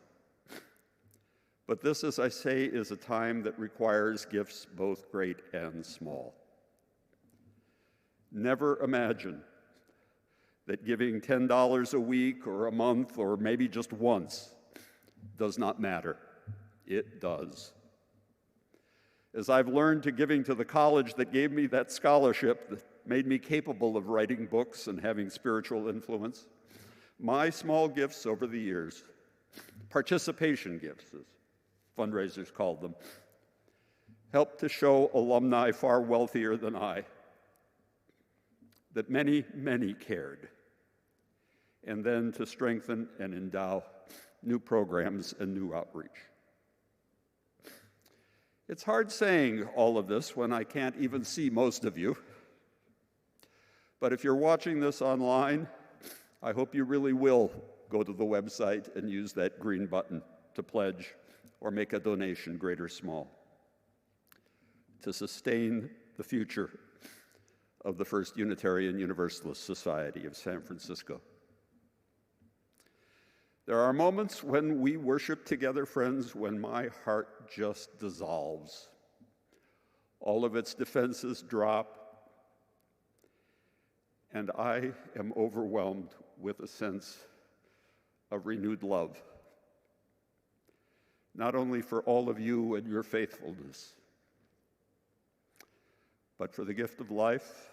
But this, as I say, is a time that requires gifts both great and small. Never imagine that giving $10 a week or a month or maybe just once does not matter. It does. As I've learned to giving to the college that gave me that scholarship that made me capable of writing books and having spiritual influence, my small gifts over the years, participation gifts, as fundraisers called them, helped to show alumni far wealthier than I that many, many cared, and then to strengthen and endow new programs and new outreach. It's hard saying all of this when I can't even see most of you, but if you're watching this online, I hope you really will go to the website and use that green button to pledge or make a donation, great or small, to sustain the future of the First Unitarian Universalist Society of San Francisco. There are moments when we worship together, friends, when my heart just dissolves. All of its defenses drop, and I am overwhelmed with a sense of renewed love, not only for all of you and your faithfulness, but for the gift of life,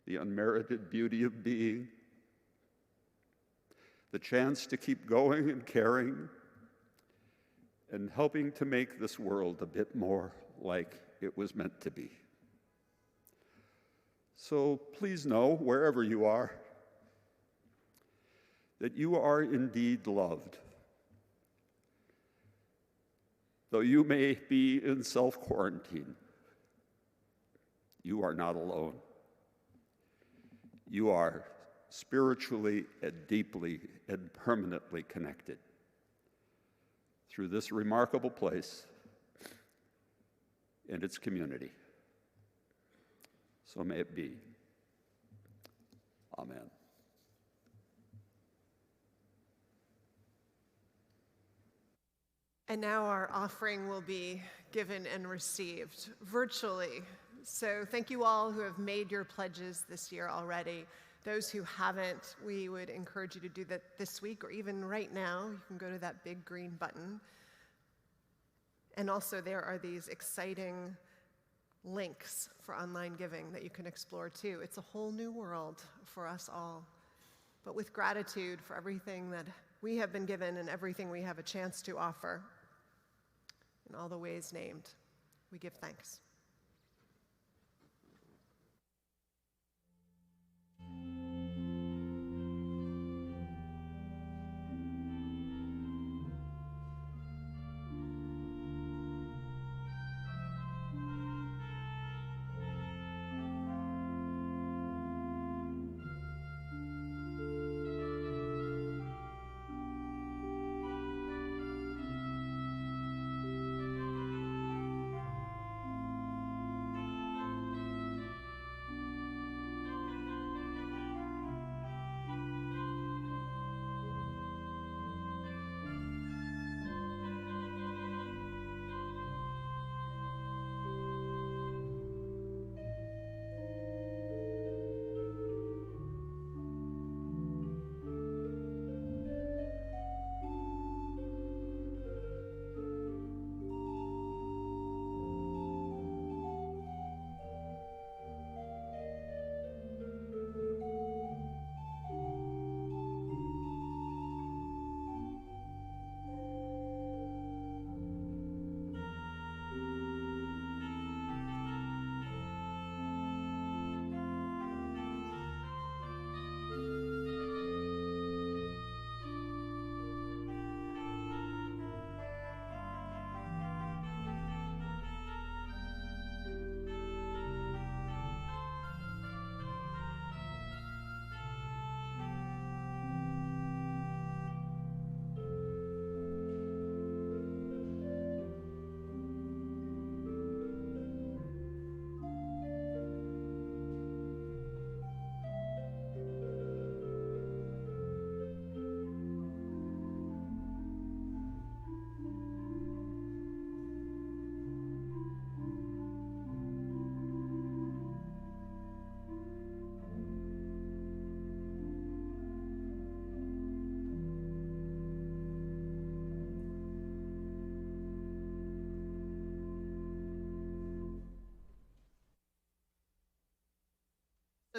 the unmerited beauty of being, the chance to keep going and caring, and helping to make this world a bit more like it was meant to be. So please know, wherever you are, that you are indeed loved. Though you may be in self-quarantine, you are not alone. You are spiritually and deeply and permanently connected through this remarkable place and its community. So may it be. Amen. And now our offering will be given and received virtually. So thank you all who have made your pledges this year already. Those who haven't, we would encourage you to do that this week or even right now. You can go to that big green button. And also there are these exciting links for online giving that you can explore too. It's a whole new world for us all. But with gratitude for everything that we have been given and everything we have a chance to offer in all the ways named, we give thanks.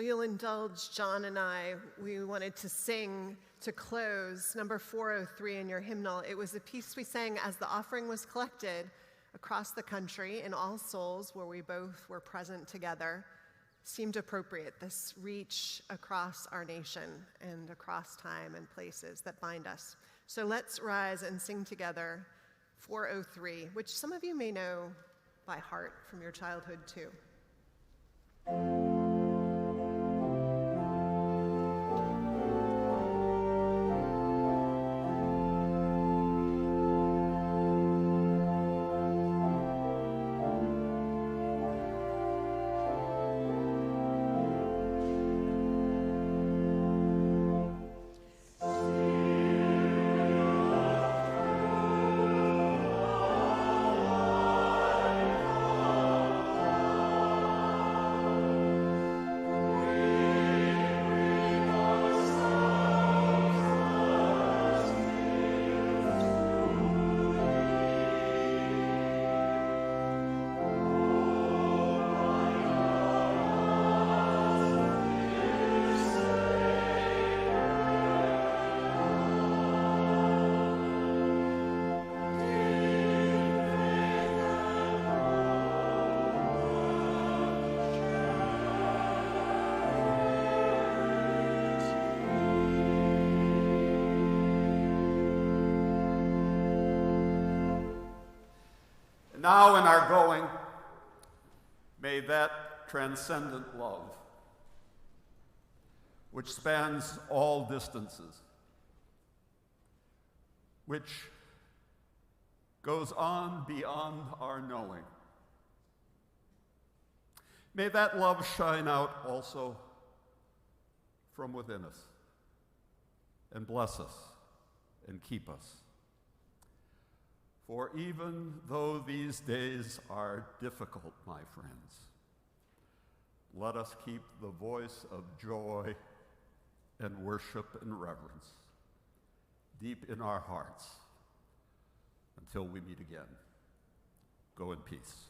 So you'll indulge John and I. We wanted to sing to close number 403 in your hymnal. It was a piece we sang as the offering was collected across the country in All Souls, where we both were present together. Seemed appropriate, this reach across our nation and across time and places that bind us. So let's rise and sing together 403, which some of you may know by heart from your childhood too. now in our going, may that transcendent love, which spans all distances, which goes on beyond our knowing, may that love shine out also from within us and bless us and keep us. For even though these days are difficult, my friends, let us keep the voice of joy and worship and reverence deep in our hearts until we meet again. Go in peace.